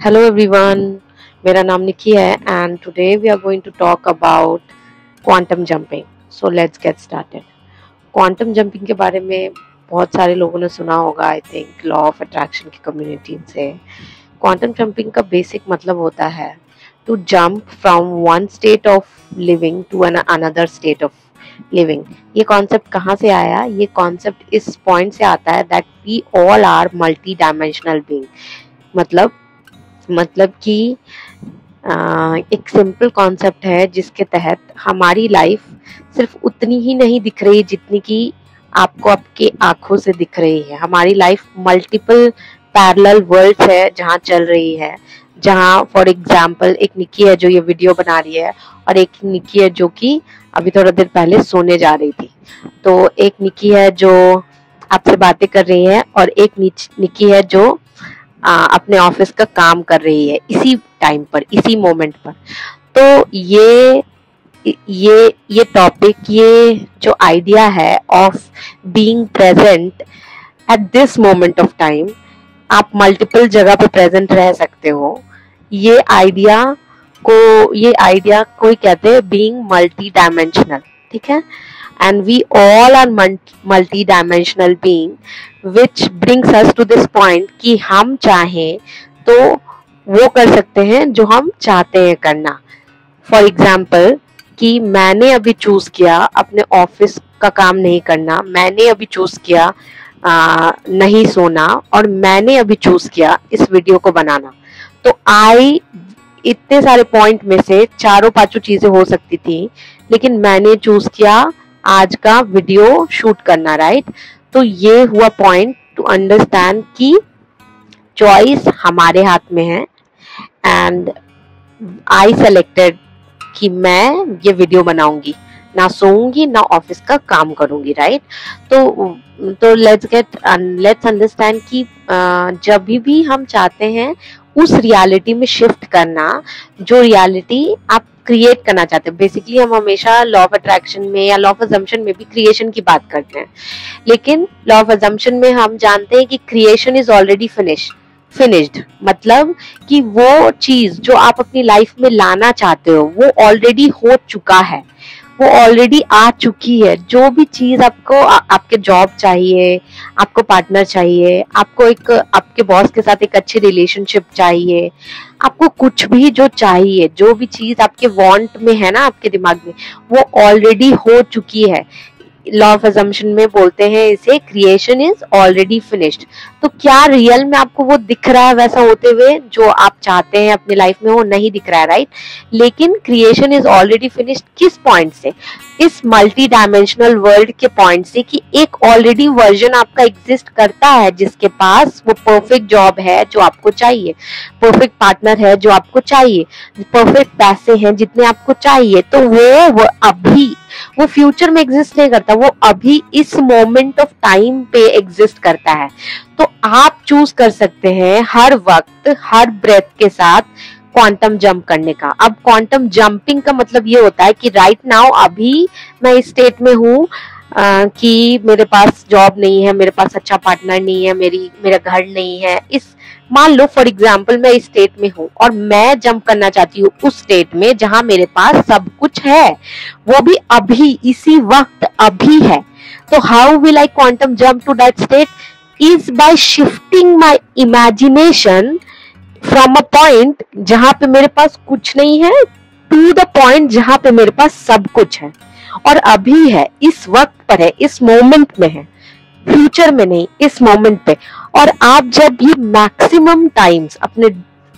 Hello everyone, मेरा नाम निकी है and today we are going to talk about quantum jumping. So let's get started. Quantum jumping के बारे में बहुत सारे लोगों ने सुना होगा I think law of attraction की कम्युनिटी से. क्वांटम जंपिंग का बेसिक मतलब होता है to jump from one state of living to another state of living. ये कॉन्सेप्ट कहाँ से आया? ये कॉन्सेप्ट इस पॉइंट से आता है that we all are multi dimensional being. मतलब कि एक सिंपल कॉन्सेप्ट है जिसके तहत हमारी लाइफ सिर्फ उतनी ही नहीं दिख रही जितनी कि आपको आपके आंखों से दिख रही है. हमारी लाइफ मल्टीपल पैरेलल वर्ल्ड्स है जहाँ चल रही है, जहाँ फॉर एग्जाम्पल एक निक्की है जो ये वीडियो बना रही है और एक निक्की है जो कि अभी थोड़ा देर पहले सोने जा रही थी. तो एक निक्की है जो आपसे बातें कर रही है और एक निक्की है जो अपने ऑफिस का काम कर रही है इसी टाइम पर, इसी मोमेंट पर. तो ये टॉपिक, ये जो आइडिया है of being present at this moment of time, आप मल्टीपल जगह पे प्रेजेंट रह सकते हो. ये आइडिया को कहते हैं बीइंग मल्टी डायमेंशनल. ठीक है, and we all are multi-dimensional being, which brings us to this point कि हम चाहें तो वो कर सकते हैं जो हम चाहते हैं करना. फॉर एग्जाम्पल कि मैंने अभी चूज किया अपने ऑफिस का काम नहीं करना, मैंने अभी चूज किया नहीं सोना, और मैंने अभी चूज किया इस वीडियो को बनाना. तो इतने सारे पॉइंट में से चारों पांचों चीजें हो सकती थी, लेकिन मैंने चूज किया आज का वीडियो शूट करना. राइट? तो ये हुआ पॉइंट टू अंडरस्टैंड कि चॉइस हमारे हाथ में है एंड आई सेलेक्टेड कि मैं ये वीडियो बनाऊंगी, ना सोऊंगी ना ऑफिस का काम करूंगी. राइट? तो लेट्स अंडरस्टैंड कि जब भी हम चाहते हैं उस रियलिटी में शिफ्ट करना जो रियलिटी आप क्रिएट करना चाहते हैं. बेसिकली हम हमेशा लॉ ऑफ अट्रैक्शन में या लॉ ऑफ अजम्पशन में भी क्रिएशन की बात करते हैं, लेकिन लॉ ऑफ अजम्पशन में हम जानते हैं कि क्रिएशन इज ऑलरेडी फिनिश्ड. मतलब कि वो चीज जो आप अपनी लाइफ में लाना चाहते हो वो ऑलरेडी हो चुका है, वो ऑलरेडी आ चुकी है. जो भी चीज आपको आपके जॉब चाहिए, आपको पार्टनर चाहिए, आपको एक आपके बॉस के साथ एक अच्छी रिलेशनशिप चाहिए, आपको कुछ भी जो चाहिए, जो भी चीज आपके वांट में है ना आपके दिमाग में, वो ऑलरेडी हो चुकी है. लॉ ऑफ अजम्पशन में बोलते हैं इसे क्रिएशन इज ऑलरेडी फिनिश्ड. तो क्या रियल में आपको वो दिख रहा है वैसा होते हुए जो आप चाहते हैं अपनी लाइफ में? वो नहीं दिख रहा है. राइट? लेकिन क्रिएशन इज ऑलरेडी फिनिश्ड किस पॉइंट से? इस मल्टी डायमेंशनल वर्ल्ड के पॉइंट से कि एक ऑलरेडी वर्जन आपका एग्जिस्ट करता है जिसके पास वो परफेक्ट जॉब है जो आपको चाहिए, परफेक्ट पार्टनर है जो आपको चाहिए, परफेक्ट पैसे हैं जितने आपको चाहिए. तो वो अभी, वो फ्यूचर में एग्जिस्ट नहीं करता, वो अभी इस मोमेंट ऑफ टाइम पे एग्जिस्ट करता है. तो आप चूज कर सकते हैं हर वक्त, हर ब्रेथ के साथ क्वांटम जंप करने का. अब क्वांटम जंपिंग का मतलब ये होता है कि राइट नाउ अभी मैं इस स्टेट में हूँ कि मेरे पास जॉब नहीं है, मेरे पास अच्छा पार्टनर नहीं है, मेरा घर नहीं है. मान लो फॉर एग्जाम्पल मैं इस स्टेट में हूँ और मैं जंप करना चाहती हूँ उस स्टेट में जहां मेरे पास सब कुछ है, वो भी अभी इसी वक्त अभी है. तो how will I quantum jump to that state? Is by shifting my imagination from a point जहां पे मेरे पास कुछ नहीं है टू द पॉइंट जहां पे मेरे पास सब कुछ है और अभी है, इस वक्त पर है, इस मोमेंट में है, फ्यूचर में नहीं, इस मोमेंट पे. और आप जब ये मैक्सिमम टाइम्स, अपने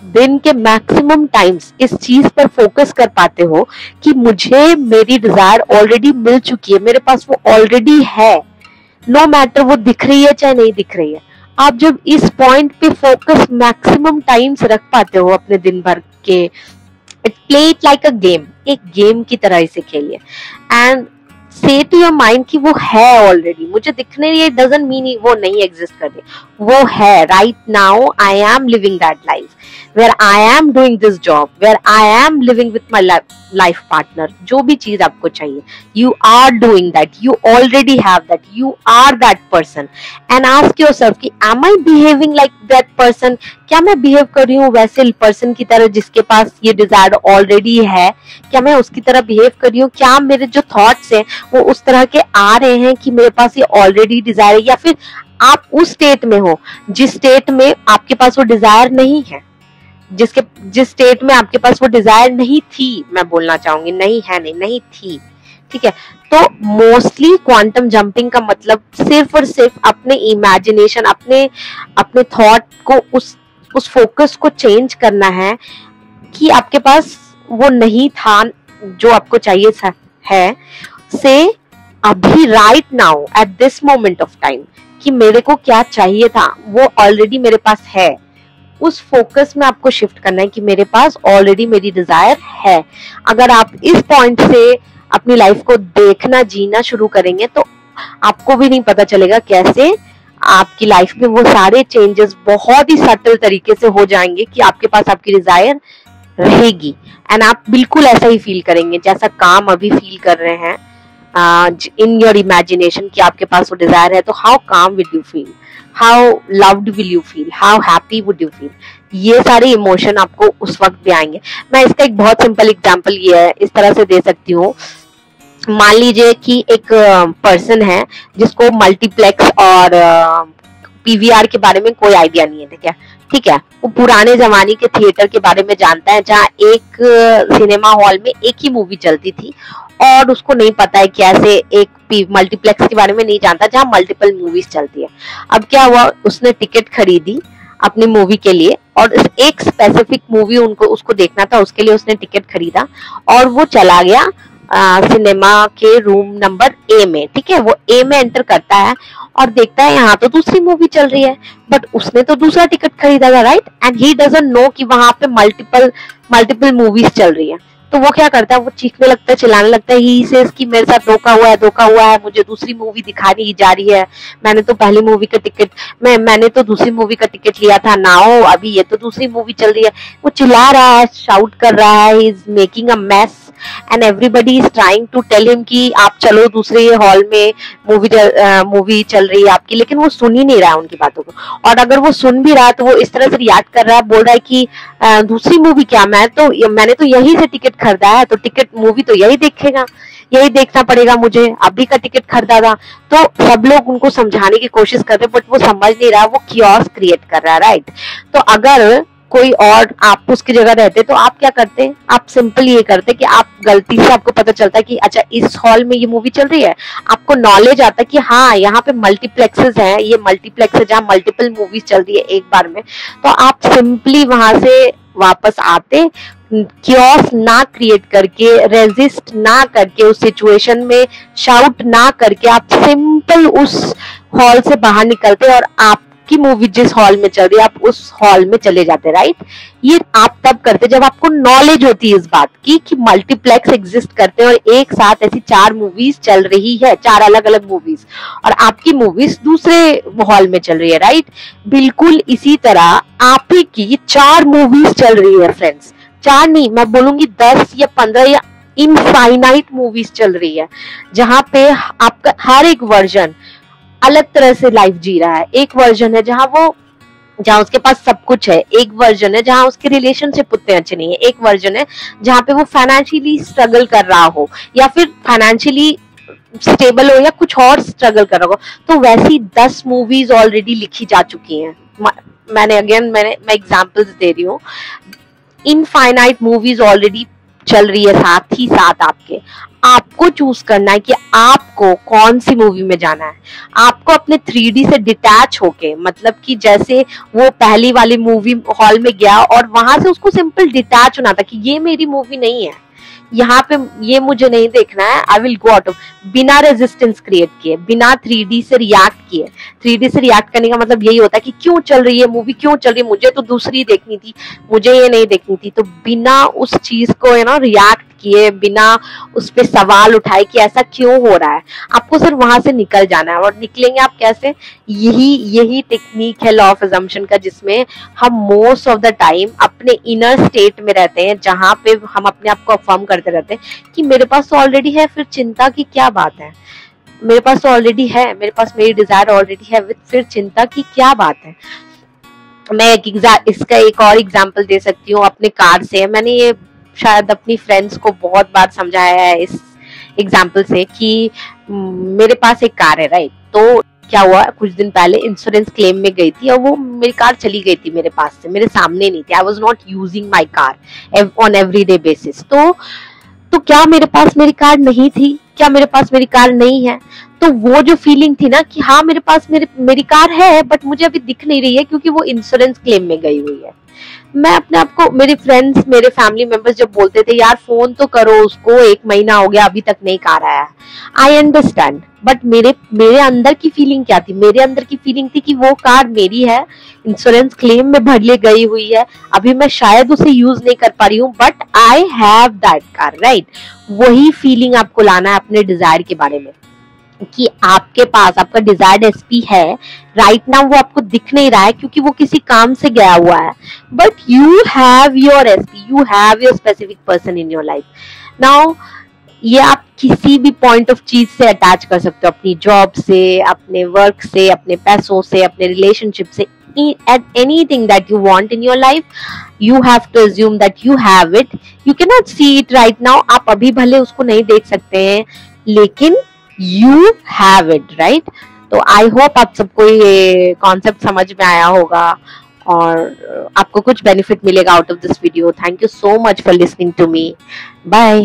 दिन के मैक्सिमम टाइम्स इस चीज पर फोकस कर पाते हो कि मुझे मेरी डिजायर ऑलरेडी मिल चुकी है, मेरे पास वो ऑलरेडी है, नो मैटर वो दिख रही है चाहे नहीं दिख रही है. आप जब इस पॉइंट पे फोकस मैक्सिमम टाइम्स रख पाते हो अपने दिन भर के, play it like a game, एक गेम की तरह इसे खेलिए एंड से टू योर माइंड कि वो है ऑलरेडी, मुझे दिखने लिए डजंट मीन वो नहीं एग्जिस्ट कर रही, वो है. Right now I am living that life where I am doing this job, where I am living with my life partner. जो भी चीज आपको चाहिए, you are doing that, you already have that, you are that person. And ask yourself कि am I behaving like that person? क्या मैं behave कर रही हूँ वैसे पर्सन की तरह जिसके पास ये डिजायर ऑलरेडी है? क्या मैं उसकी तरह बिहेव कर रही हूँ? क्या मेरे जो थॉट्स हैं वो उस तरह के आ रहे हैं कि मेरे पास ये ऑलरेडी डिजायर है, या फिर आप उस स्टेट में हो जिस स्टेट में आपके पास वो डिजायर नहीं है, जिस स्टेट में आपके पास वो डिजायर नहीं थी, मैं बोलना चाहूंगी, नहीं है नहीं थी, ठीक है। तो मोस्टली क्वांटम जंपिंग का मतलब सिर्फ और सिर्फ अपने इमेजिनेशन, अपने थॉट को उस फोकस को चेंज करना है कि आपके पास वो नहीं था जो आपको चाहिए है, से अभी right now at this moment of time कि मेरे को क्या चाहिए था वो ऑलरेडी मेरे पास है, उस फोकस में आपको शिफ्ट करना है कि मेरे पास ऑलरेडी मेरी डिजायर है। अगर आप इस पॉइंट से अपनी लाइफ को देखना जीना शुरू करेंगे तो आपको भी नहीं पता चलेगा कैसे आपकी लाइफ में वो सारे चेंजेस बहुत ही सटल तरीके से हो जाएंगे कि आपके पास आपकी डिजायर रहेगी एंड आप बिल्कुल ऐसा ही फील करेंगे जैसा काम अभी फील कर रहे हैं इन योर इमेजिनेशन कि आपके पास वो डिजायर है। तो हाउ काम will you feel, how loved will you feel, how happy would you feel, ये सारे इमोशन आपको उस वक्त भी आएंगे। मैं इसका एक बहुत सिंपल एग्जांपल ये है इस तरह से दे सकती हूँ। मान लीजिए कि एक पर्सन है जिसको मल्टीप्लेक्स और पीवीआर के बारे में कोई आइडिया नहीं है, ठीक है। वो पुराने जमाने के थिएटर के बारे में जानता है जहाँ एक सिनेमा हॉल में एक ही मूवी चलती थी और उसको नहीं पता है कैसे एक मल्टीप्लेक्स के बारे में नहीं जानता जहाँ मल्टीपल मूवीज चलती है। अब क्या हुआ, उसने टिकट खरीदी अपनी मूवी के लिए और एक स्पेसिफिक मूवी उसको देखना था, उसके लिए उसने टिकट खरीदा और वो चला गया सिनेमा के रूम नंबर ए में, ठीक है। वो ए में एंटर करता है और देखता है यहाँ तो दूसरी मूवी चल रही है, बट उसने तो दूसरा टिकट खरीदा था, right, and he doesn't know कि वहां पे मल्टीपल मूवीज चल रही है। तो वो क्या करता है, वो चीखने लगता है, चिल्लाने लगता है, ही सेज कि मेरे साथ धोखा हुआ है, मुझे दूसरी मूवी दिखानी जा रही है, मैंने तो पहली मूवी का टिकट मैंने तो दूसरी मूवी का टिकट लिया था, नाउ अभी ये तो दूसरी मूवी चल रही है। वो चिल्ला रहा है, शाउट कर रहा है, he is making a mess and everybody is trying to tell him कि आप चलो दूसरे हॉल में मूवी चल रही है आपकी, लेकिन वो सुन ही नहीं रहा है उनकी बातों को। और अगर वो सुन भी रहा है तो वो इस तरह से रिएक्ट कर रहा है, बोल रहा है कि दूसरी मूवी क्या, मैंने तो यही से टिकट खरीदा है, तो टिकट मूवी तो यही देखेगा, यही देखना पड़ेगा मुझे, अभी का टिकट खरीदा था। तो सब लोग उनको समझाने की कोशिश कर रहे हैं बट वो समझ नहीं रहा, वो कियोस क्रिएट कर रहा है, राइट। तो अगर कोई और आप उसकी जगह रहते तो आप क्या करते, आप सिंपल ये करते कि आप गलती से आपको पता चलता है कि अच्छा इस हॉल में ये मूवी चल रही है, आपको नॉलेज आता कि हाँ यहाँ पे मल्टीप्लेक्सेस हैं, ये मल्टीप्लेक्स है जहाँ मल्टीपल मूवीज चल रही है एक बार में, तो आप सिंपली वहां से वापस आते, कियोस ना क्रिएट करके, रेजिस्ट ना करके, उस सिचुएशन में शाउट ना करके, आप सिंपल उस हॉल से बाहर निकलते और आप की मूवी जिस हॉल में चल रही है आप उस हॉल में चले जाते, राइट। ये आप तब करते जब आपको नॉलेज होती है इस बात की कि मल्टीप्लेक्स एग्जिस्ट करते हैं और एक साथ ऐसी 4 मूवीज चल रही है, 4 अलग अलग मूवीज, और आपकी मूवीज दूसरे हॉल में चल रही है, राइट। बिल्कुल इसी तरह आप ही की 4 मूवीज चल रही है फ्रेंड्स, 4 नहीं, मैं बोलूंगी 10 या 15 या इनफाइनाइट मूवीज चल रही है, जहां पे आपका हर एक वर्जन अलग तरह से लाइफ जी रहा है। एक वर्जन है जहाँ उसके पास सब कुछ है, एक वर्जन है जहाँ उसके रिलेशनशिप उतने अच्छे नहीं है, एक वर्जन है जहाँ पे वो फाइनेंशियली स्ट्रगल कर रहा हो या फिर फाइनेंशियली स्टेबल हो या कुछ और स्ट्रगल कर रहा हो। तो वैसी 10 मूवीज ऑलरेडी लिखी जा चुकी हैं। मैं एग्जांपल्स दे रही हूँ, इनफाइनाइट मूवीज ऑलरेडी चल रही है साथ ही साथ आपको चूज करना है कि आपको कौन सी मूवी में जाना है। आपको अपने 3D से डिटैच होके, मतलब कि जैसे वो पहली वाली मूवी हॉल में गया और वहां से उसको सिंपल डिटैच होना था कि ये मेरी मूवी नहीं है, यहाँ पे ये मुझे नहीं देखना है, I will go out of, बिना रेजिस्टेंस क्रिएट किए, बिना 3D से रिएक्ट किए। 3D से रिएक्ट करने का मतलब यही होता है कि क्यों चल रही है मूवी, क्यों चल रही है, मुझे तो दूसरी देखनी थी, मुझे ये नहीं देखनी थी। तो बिना उस चीज को रिएक्ट किए, बिना उस पर सवाल उठाए कि ऐसा क्यों हो रहा है, आपको सिर्फ वहां से निकल जाना है। और निकलेंगे आप कैसे, यही टेक्निक है लॉ ऑफ अजम्पशन का, जिसमें हम मोस्ट ऑफ द टाइम अपने इनर स्टेट में रहते हैं, जहां पे हम अपने आप को अफर्म करते रहते हैं कि मेरे पास तो ऑलरेडी है, फिर चिंता की क्या बात है, मेरे पास तो ऑलरेडी है, मेरे पास मेरी डिजायर ऑलरेडी है, फिर चिंता की क्या बात है। मैं इसका एक और एग्जाम्पल दे सकती हूँ अपने कार से। मैंने ये शायद अपनी फ्रेंड्स को बहुत बार समझाया है इस एग्जाम्पल से कि मेरे पास एक कार है, राइट। तो क्या हुआ, कुछ दिन पहले इंश्योरेंस क्लेम में गई थी और वो मेरी कार चली गई थी मेरे पास से, मेरे सामने नहीं थी। I was not using my car on everyday basis. तो क्या मेरे पास मेरी कार नहीं थी? क्या मेरे पास मेरी कार नहीं है? तो वो जो फीलिंग थी ना कि हाँ मेरे पास मेरी कार है बट मुझे अभी दिख नहीं रही है क्योंकि वो इंश्योरेंस क्लेम में गई हुई है। मैं अपने आप को, मेरे फ्रेंड्स, मेरे फैमिली मेंबर्स जब बोलते थे यार फोन तो करो उसको, 1 महीना हो गया अभी तक नहीं कार आया, आई अंडरस्टैंड। बट मेरे अंदर की फीलिंग क्या थी? मेरे अंदर की फीलिंग थी कि वो कार मेरी है, इंश्योरेंस क्लेम में भरले गई हुई है, अभी मैं शायद उसे यूज नहीं कर पा रही हूँ but I have that car, right. वही फीलिंग आपको लाना है अपने डिजायर के बारे में कि आपके पास आपका डिजायर्ड एसपी है, राइट नाउ वो आपको दिख नहीं रहा है क्योंकि वो किसी काम से गया हुआ है, but you have your SP, you have your specific person in your life. Now ये आप किसी भी पॉइंट ऑफ चीज से अटैच कर सकते हो, अपनी जॉब से, अपने वर्क से, अपने पैसों से, अपने रिलेशनशिप से, at anything that you want in your life you have to assume that you have it. You cannot see it right now, आप अभी भले उसको नहीं देख सकते हैं लेकिन you have it, right? तो आई होप आप सबको ये कॉन्सेप्ट समझ में आया होगा और आपको कुछ बेनिफिट मिलेगा out of this video. Thank you so much for listening to me. Bye.